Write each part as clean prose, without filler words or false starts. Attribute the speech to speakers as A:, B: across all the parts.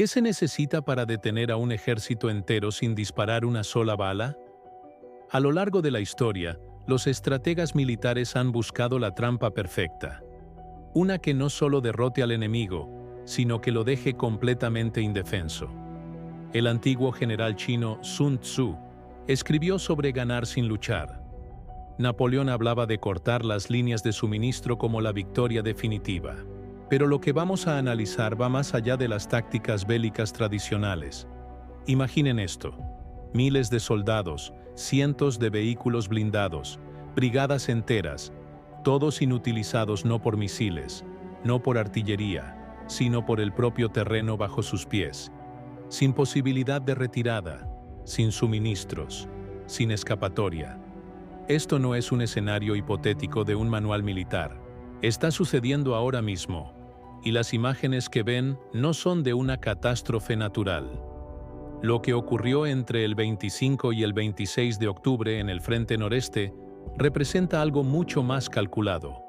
A: ¿Qué se necesita para detener a un ejército entero sin disparar una sola bala? A lo largo de la historia, los estrategas militares han buscado la trampa perfecta. Una que no solo derrote al enemigo, sino que lo deje completamente indefenso. El antiguo general chino Sun Tzu escribió sobre ganar sin luchar. Napoleón hablaba de cortar las líneas de suministro como la victoria definitiva. Pero lo que vamos a analizar va más allá de las tácticas bélicas tradicionales. Imaginen esto: miles de soldados, cientos de vehículos blindados, brigadas enteras, todos inutilizados no por misiles, no por artillería, sino por el propio terreno bajo sus pies, sin posibilidad de retirada, sin suministros, sin escapatoria. Esto no es un escenario hipotético de un manual militar. Está sucediendo ahora mismo, y las imágenes que ven no son de una catástrofe natural. Lo que ocurrió entre el 25 y el 26 de octubre en el frente noreste representa algo mucho más calculado.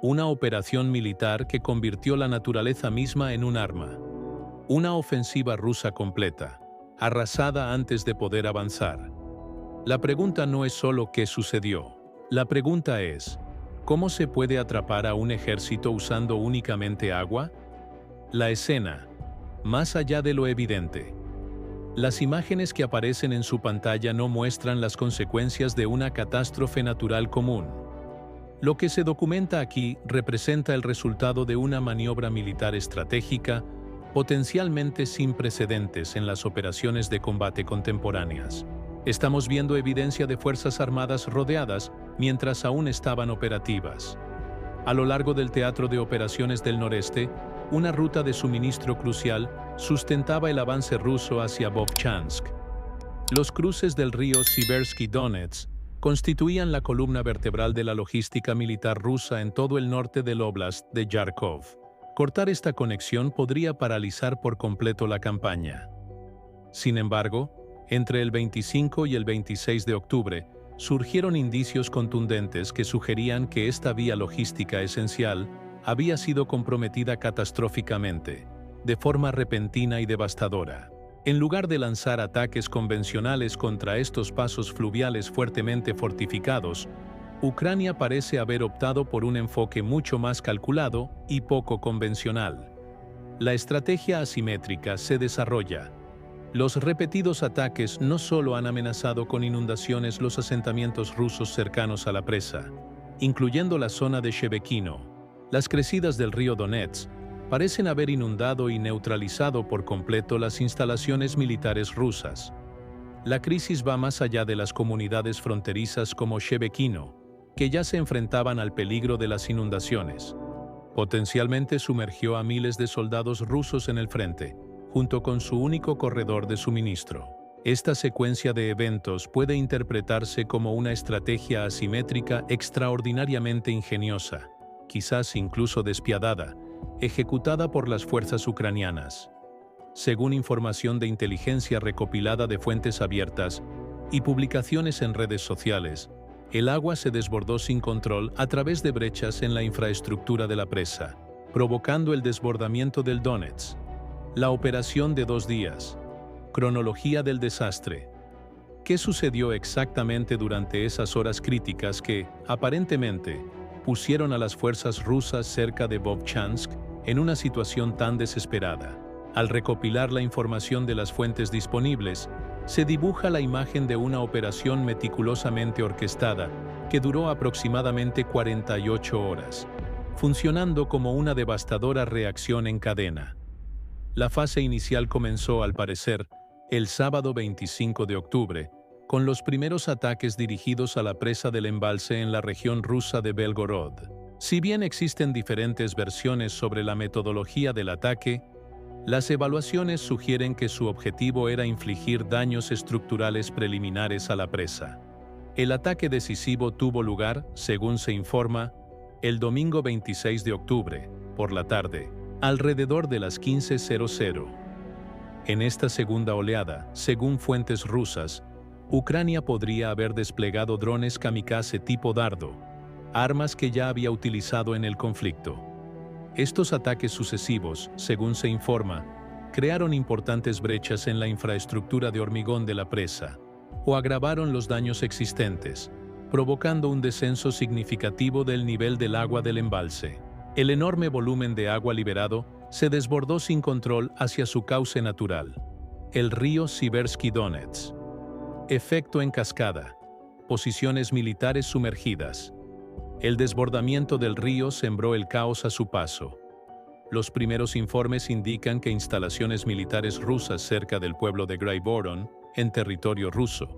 A: Una operación militar que convirtió la naturaleza misma en un arma. Una ofensiva rusa completa, arrasada antes de poder avanzar. La pregunta no es solo qué sucedió. La pregunta es: ¿cómo se puede atrapar a un ejército usando únicamente agua? La escena, más allá de lo evidente. Las imágenes que aparecen en su pantalla no muestran las consecuencias de una catástrofe natural común. Lo que se documenta aquí representa el resultado de una maniobra militar estratégica potencialmente sin precedentes en las operaciones de combate contemporáneas. Estamos viendo evidencia de fuerzas armadas rodeadas mientras aún estaban operativas. A lo largo del teatro de operaciones del noreste, una ruta de suministro crucial sustentaba el avance ruso hacia Vovchansk. Los cruces del río Siversky Donets constituían la columna vertebral de la logística militar rusa en todo el norte del óblast de Yarkov. Cortar esta conexión podría paralizar por completo la campaña. Sin embargo, entre el 25 y el 26 de octubre, surgieron indicios contundentes que sugerían que esta vía logística esencial había sido comprometida catastróficamente, de forma repentina y devastadora. En lugar de lanzar ataques convencionales contra estos pasos fluviales fuertemente fortificados, Ucrania parece haber optado por un enfoque mucho más calculado y poco convencional. La estrategia asimétrica se desarrolla. Los repetidos ataques no solo han amenazado con inundaciones los asentamientos rusos cercanos a la presa, incluyendo la zona de Shebekino. Las crecidas del río Donets parecen haber inundado y neutralizado por completo las instalaciones militares rusas. La crisis va más allá de las comunidades fronterizas como Shebekino, que ya se enfrentaban al peligro de las inundaciones. Potencialmente sumergió a miles de soldados rusos en el frente, junto con su único corredor de suministro. Esta secuencia de eventos puede interpretarse como una estrategia asimétrica extraordinariamente ingeniosa, quizás incluso despiadada, ejecutada por las fuerzas ucranianas. Según información de inteligencia recopilada de fuentes abiertas y publicaciones en redes sociales, el agua se desbordó sin control a través de brechas en la infraestructura de la presa, provocando el desbordamiento del Donets. La operación de 2 días. Cronología del desastre. ¿Qué sucedió exactamente durante esas horas críticas que, aparentemente, pusieron a las fuerzas rusas cerca de Vovchansk en una situación tan desesperada? Al recopilar la información de las fuentes disponibles, se dibuja la imagen de una operación meticulosamente orquestada que duró aproximadamente 48 horas, funcionando como una devastadora reacción en cadena. La fase inicial comenzó, al parecer, el sábado 25 de octubre, con los primeros ataques dirigidos a la presa del embalse en la región rusa de Belgorod. Si bien existen diferentes versiones sobre la metodología del ataque, las evaluaciones sugieren que su objetivo era infligir daños estructurales preliminares a la presa. El ataque decisivo tuvo lugar, según se informa, el domingo 26 de octubre, por la tarde, alrededor de las 15:00. En esta segunda oleada, según fuentes rusas, Ucrania podría haber desplegado drones kamikaze tipo dardo, armas que ya había utilizado en el conflicto. Estos ataques sucesivos, según se informa, crearon importantes brechas en la infraestructura de hormigón de la presa, o agravaron los daños existentes, provocando un descenso significativo del nivel del agua del embalse. El enorme volumen de agua liberado se desbordó sin control hacia su cauce natural, el río Siversky Donets. Efecto en cascada. Posiciones militares sumergidas. El desbordamiento del río sembró el caos a su paso. Los primeros informes indican que instalaciones militares rusas cerca del pueblo de Graivorón, en territorio ruso,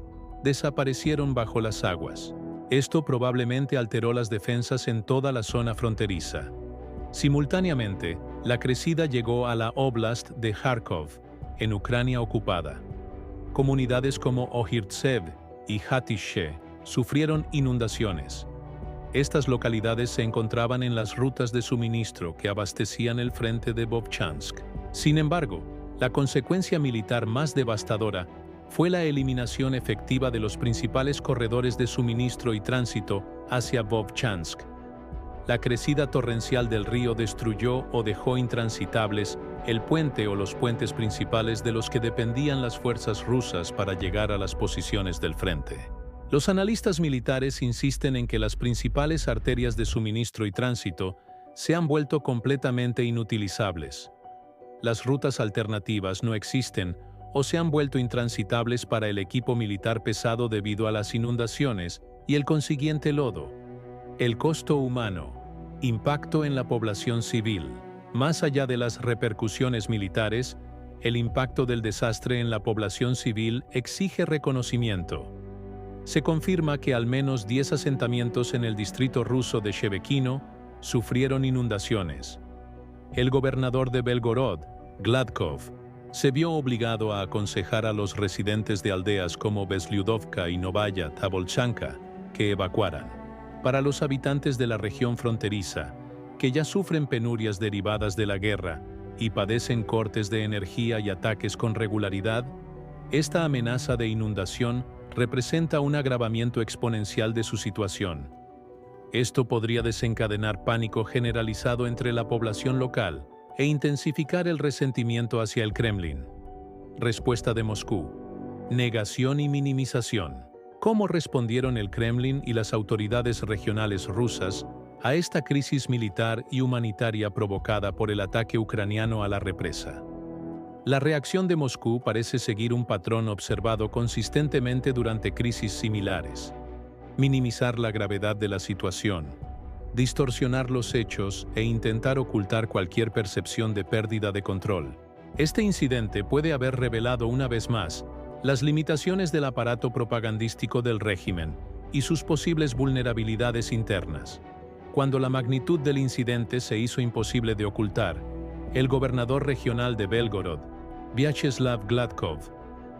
A: desaparecieron bajo las aguas. Esto probablemente alteró las defensas en toda la zona fronteriza. Simultáneamente, la crecida llegó a la Oblast de Kharkov, en Ucrania ocupada. Comunidades como Ohirtsev y Hatishe sufrieron inundaciones. Estas localidades se encontraban en las rutas de suministro que abastecían el frente de Vovchansk. Sin embargo, la consecuencia militar más devastadora fue la eliminación efectiva de los principales corredores de suministro y tránsito hacia Vovchansk. La crecida torrencial del río destruyó o dejó intransitables el puente o los puentes principales de los que dependían las fuerzas rusas para llegar a las posiciones del frente. Los analistas militares insisten en que las principales arterias de suministro y tránsito se han vuelto completamente inutilizables. Las rutas alternativas no existen o se han vuelto intransitables para el equipo militar pesado debido a las inundaciones y el consiguiente lodo. El costo humano. Impacto en la población civil. Más allá de las repercusiones militares, el impacto del desastre en la población civil exige reconocimiento. Se confirma que al menos 10 asentamientos en el distrito ruso de Shebekino sufrieron inundaciones. El gobernador de Belgorod, Gladkov, se vio obligado a aconsejar a los residentes de aldeas como Beslyudovka y Novaya Tabolchanka que evacuaran. Para los habitantes de la región fronteriza, que ya sufren penurias derivadas de la guerra y padecen cortes de energía y ataques con regularidad, esta amenaza de inundación representa un agravamiento exponencial de su situación. Esto podría desencadenar pánico generalizado entre la población local e intensificar el resentimiento hacia el Kremlin. Respuesta de Moscú. Negación y minimización. ¿Cómo respondieron el Kremlin y las autoridades regionales rusas a esta crisis militar y humanitaria provocada por el ataque ucraniano a la represa? La reacción de Moscú parece seguir un patrón observado consistentemente durante crisis similares. Minimizar la gravedad de la situación, distorsionar los hechos e intentar ocultar cualquier percepción de pérdida de control. Este incidente puede haber revelado una vez más las limitaciones del aparato propagandístico del régimen y sus posibles vulnerabilidades internas. Cuando la magnitud del incidente se hizo imposible de ocultar, el gobernador regional de Belgorod, Vyacheslav Gladkov,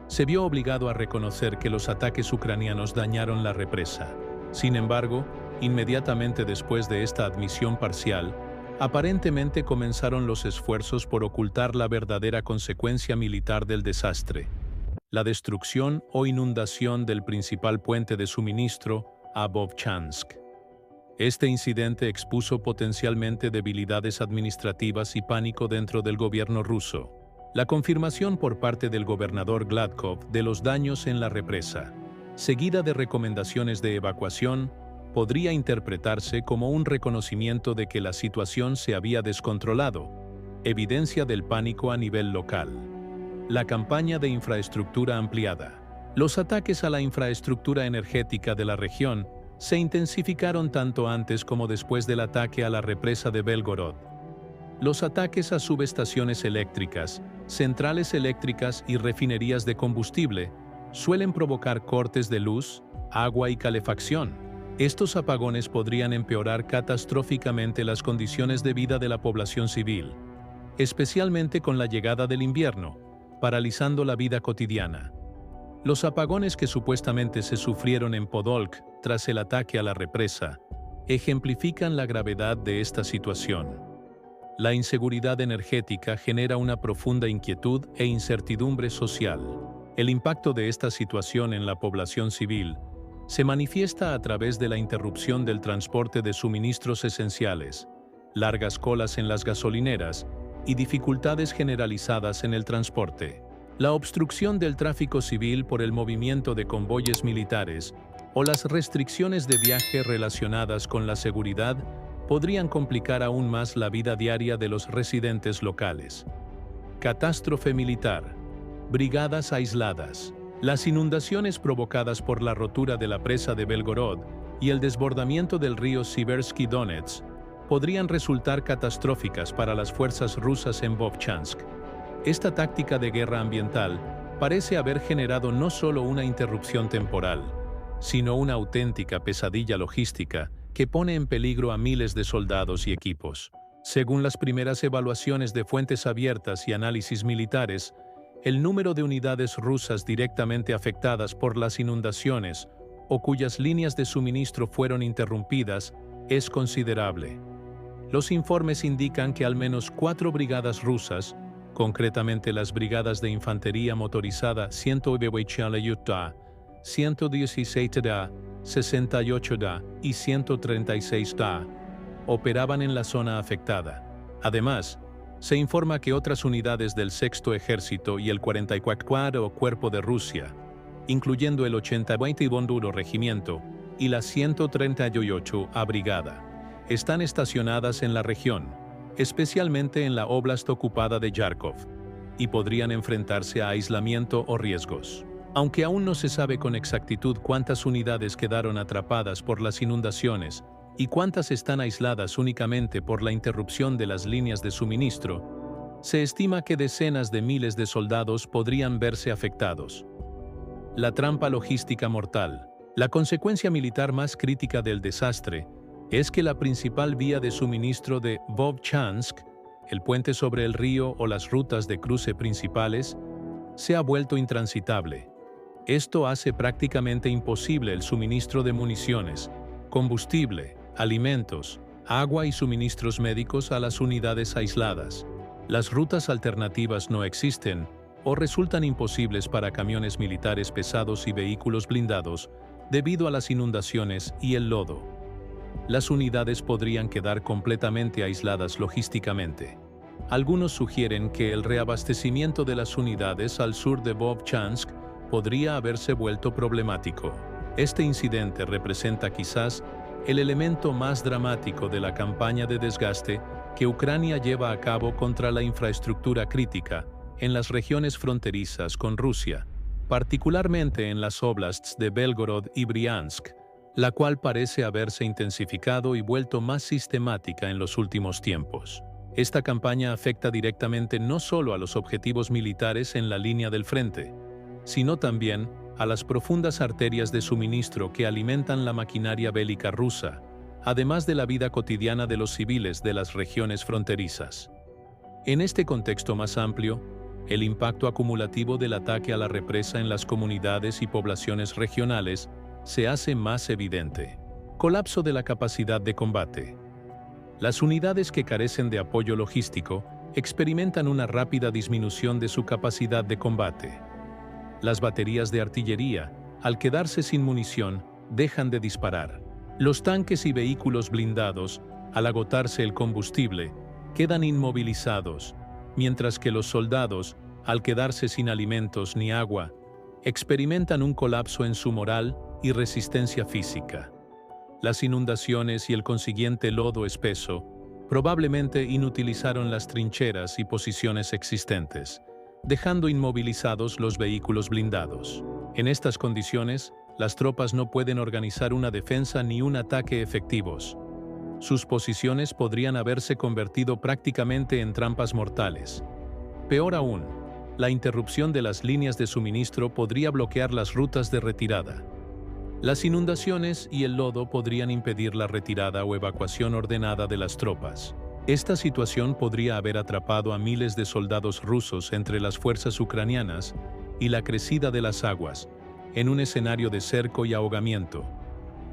A: se vio obligado a reconocer que los ataques ucranianos dañaron la represa. Sin embargo, inmediatamente después de esta admisión parcial, aparentemente comenzaron los esfuerzos por ocultar la verdadera consecuencia militar del desastre: la destrucción o inundación del principal puente de suministro a Vovchansk. Este incidente expuso potencialmente debilidades administrativas y pánico dentro del gobierno ruso. La confirmación por parte del gobernador Gladkov de los daños en la represa, seguida de recomendaciones de evacuación, podría interpretarse como un reconocimiento de que la situación se había descontrolado, evidencia del pánico a nivel local. La campaña de infraestructura ampliada. Los ataques a la infraestructura energética de la región se intensificaron tanto antes como después del ataque a la represa de Belgorod. Los ataques a subestaciones eléctricas, centrales eléctricas y refinerías de combustible suelen provocar cortes de luz, agua y calefacción. Estos apagones podrían empeorar catastróficamente las condiciones de vida de la población civil, especialmente con la llegada del invierno, paralizando la vida cotidiana. Los apagones que supuestamente se sufrieron en Podolsk tras el ataque a la represa ejemplifican la gravedad de esta situación. La inseguridad energética genera una profunda inquietud e incertidumbre social. El impacto de esta situación en la población civil se manifiesta a través de la interrupción del transporte de suministros esenciales, largas colas en las gasolineras y dificultades generalizadas en el transporte. La obstrucción del tráfico civil por el movimiento de convoyes militares o las restricciones de viaje relacionadas con la seguridad podrían complicar aún más la vida diaria de los residentes locales. Catástrofe militar. Brigadas aisladas. Las inundaciones provocadas por la rotura de la presa de Belgorod y el desbordamiento del río Siversky Donets podrían resultar catastróficas para las fuerzas rusas en Vovchansk. Esta táctica de guerra ambiental parece haber generado no solo una interrupción temporal, sino una auténtica pesadilla logística que pone en peligro a miles de soldados y equipos. Según las primeras evaluaciones de fuentes abiertas y análisis militares, el número de unidades rusas directamente afectadas por las inundaciones o cuyas líneas de suministro fueron interrumpidas es considerable. Los informes indican que al menos 4 brigadas rusas, concretamente las brigadas de infantería motorizada 128 116 68 y 136 operaban en la zona afectada. Además, se informa que otras unidades del Sexto Ejército y el 44 Cuerpo de Rusia, incluyendo el 82 Regimiento y la 138 Brigada, están estacionadas en la región, especialmente en la óblast ocupada de Yarkov, y podrían enfrentarse a aislamiento o riesgos. Aunque aún no se sabe con exactitud cuántas unidades quedaron atrapadas por las inundaciones y cuántas están aisladas únicamente por la interrupción de las líneas de suministro, se estima que decenas de miles de soldados podrían verse afectados. La trampa logística mortal. La consecuencia militar más crítica del desastre es que la principal vía de suministro de Vovchansk, el puente sobre el río o las rutas de cruce principales, se ha vuelto intransitable. Esto hace prácticamente imposible el suministro de municiones, combustible, alimentos, agua y suministros médicos a las unidades aisladas. Las rutas alternativas no existen o resultan imposibles para camiones militares pesados y vehículos blindados debido a las inundaciones y el lodo. Las unidades podrían quedar completamente aisladas logísticamente. Algunos sugieren que el reabastecimiento de las unidades al sur de Vovchansk podría haberse vuelto problemático. Este incidente representa quizás el elemento más dramático de la campaña de desgaste que Ucrania lleva a cabo contra la infraestructura crítica en las regiones fronterizas con Rusia, particularmente en las oblasts de Belgorod y Briansk, la cual parece haberse intensificado y vuelto más sistemática en los últimos tiempos. Esta campaña afecta directamente no solo a los objetivos militares en la línea del frente, sino también a las profundas arterias de suministro que alimentan la maquinaria bélica rusa, además de la vida cotidiana de los civiles de las regiones fronterizas. En este contexto más amplio, el impacto acumulativo del ataque a la represa en las comunidades y poblaciones regionales se hace más evidente. Colapso de la capacidad de combate. Las unidades que carecen de apoyo logístico experimentan una rápida disminución de su capacidad de combate. Las baterías de artillería, al quedarse sin munición, dejan de disparar. Los tanques y vehículos blindados, al agotarse el combustible, quedan inmovilizados, mientras que los soldados, al quedarse sin alimentos ni agua, experimentan un colapso en su moral y resistencia física. Las inundaciones y el consiguiente lodo espeso probablemente inutilizaron las trincheras y posiciones existentes, dejando inmovilizados los vehículos blindados. En estas condiciones, las tropas no pueden organizar una defensa ni un ataque efectivos. Sus posiciones podrían haberse convertido prácticamente en trampas mortales. Peor aún, la interrupción de las líneas de suministro podría bloquear las rutas de retirada. Las inundaciones y el lodo podrían impedir la retirada o evacuación ordenada de las tropas. Esta situación podría haber atrapado a miles de soldados rusos entre las fuerzas ucranianas y la crecida de las aguas, en un escenario de cerco y ahogamiento.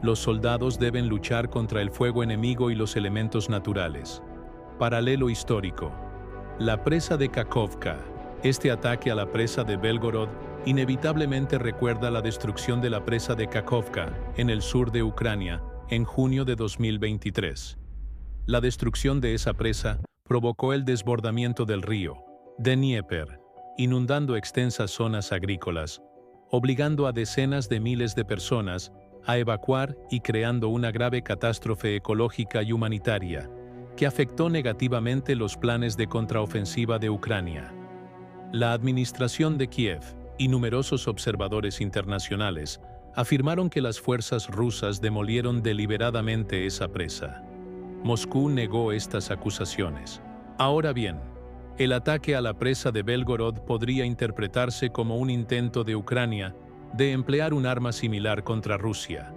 A: Los soldados deben luchar contra el fuego enemigo y los elementos naturales. Paralelo histórico. La presa de Kakhovka. Este ataque a la presa de Belgorod inevitablemente recuerda la destrucción de la presa de Kakhovka, en el sur de Ucrania, en junio de 2023. La destrucción de esa presa provocó el desbordamiento del río Dnieper, inundando extensas zonas agrícolas, obligando a decenas de miles de personas a evacuar y creando una grave catástrofe ecológica y humanitaria, que afectó negativamente los planes de contraofensiva de Ucrania. La administración de Kiev y numerosos observadores internacionales afirmaron que las fuerzas rusas demolieron deliberadamente esa presa. Moscú negó estas acusaciones. Ahora bien, el ataque a la presa de Belgorod podría interpretarse como un intento de Ucrania de emplear un arma similar contra Rusia.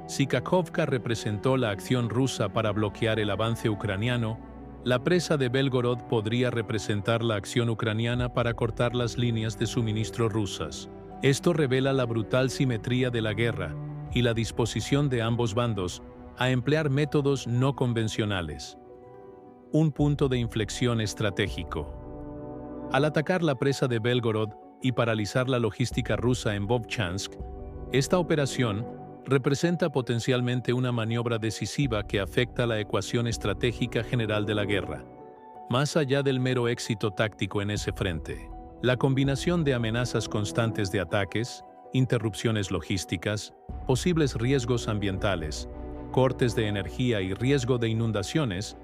A: Si Kakhovka representó la acción rusa para bloquear el avance ucraniano, la presa de Belgorod podría representar la acción ucraniana para cortar las líneas de suministro rusas. Esto revela la brutal simetría de la guerra y la disposición de ambos bandos a emplear métodos no convencionales. Un punto de inflexión estratégico. Al atacar la presa de Belgorod y paralizar la logística rusa en Vovchansk, esta operación representa potencialmente una maniobra decisiva que afecta la ecuación estratégica general de la guerra. Más allá del mero éxito táctico en ese frente, la combinación de amenazas constantes de ataques, interrupciones logísticas, posibles riesgos ambientales, cortes de energía y riesgo de inundaciones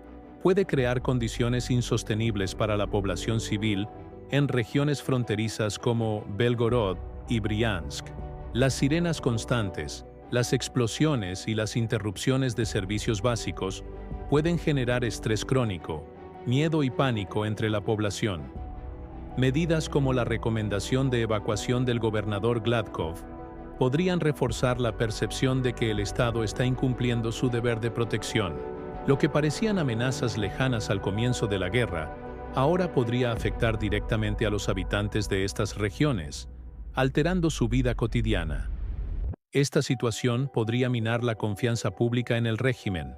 A: puede crear condiciones insostenibles para la población civil en regiones fronterizas como Belgorod y Briansk. Las sirenas constantes, las explosiones y las interrupciones de servicios básicos pueden generar estrés crónico, miedo y pánico entre la población. Medidas como la recomendación de evacuación del gobernador Gladkov podrían reforzar la percepción de que el Estado está incumpliendo su deber de protección. Lo que parecían amenazas lejanas al comienzo de la guerra, ahora podría afectar directamente a los habitantes de estas regiones, alterando su vida cotidiana. Esta situación podría minar la confianza pública en el régimen,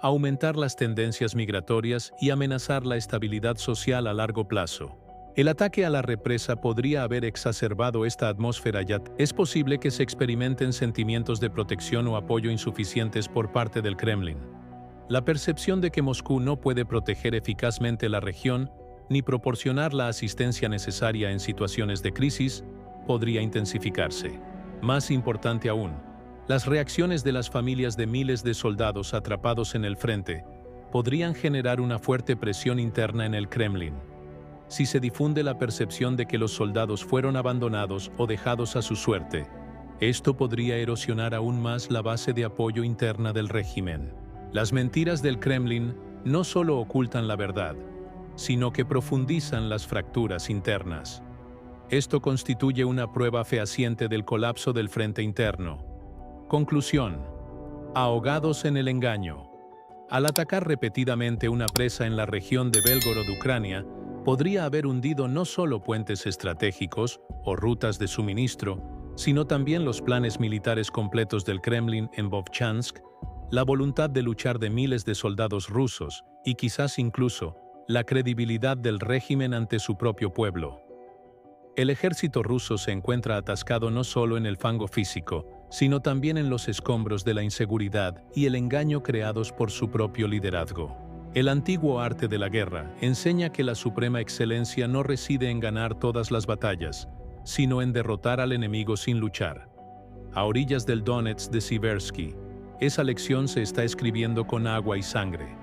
A: aumentar las tendencias migratorias y amenazar la estabilidad social a largo plazo. El ataque a la represa podría haber exacerbado esta atmósfera ya. Es posible que se experimenten sentimientos de protección o apoyo insuficientes por parte del Kremlin. La percepción de que Moscú no puede proteger eficazmente la región ni proporcionar la asistencia necesaria en situaciones de crisis podría intensificarse. Más importante aún, las reacciones de las familias de miles de soldados atrapados en el frente podrían generar una fuerte presión interna en el Kremlin. Si se difunde la percepción de que los soldados fueron abandonados o dejados a su suerte, esto podría erosionar aún más la base de apoyo interna del régimen. Las mentiras del Kremlin no solo ocultan la verdad, sino que profundizan las fracturas internas. Esto constituye una prueba fehaciente del colapso del frente interno. Conclusión. Ahogados en el engaño. Al atacar repetidamente una presa en la región de Belgorod, Ucrania, podría haber hundido no solo puentes estratégicos o rutas de suministro, sino también los planes militares completos del Kremlin en Vovchansk, la voluntad de luchar de miles de soldados rusos y quizás incluso la credibilidad del régimen ante su propio pueblo. El ejército ruso se encuentra atascado no solo en el fango físico, sino también en los escombros de la inseguridad y el engaño creados por su propio liderazgo. El antiguo arte de la guerra enseña que la suprema excelencia no reside en ganar todas las batallas, sino en derrotar al enemigo sin luchar. A orillas del Donetsk de Siversky, esa lección se está escribiendo con agua y sangre.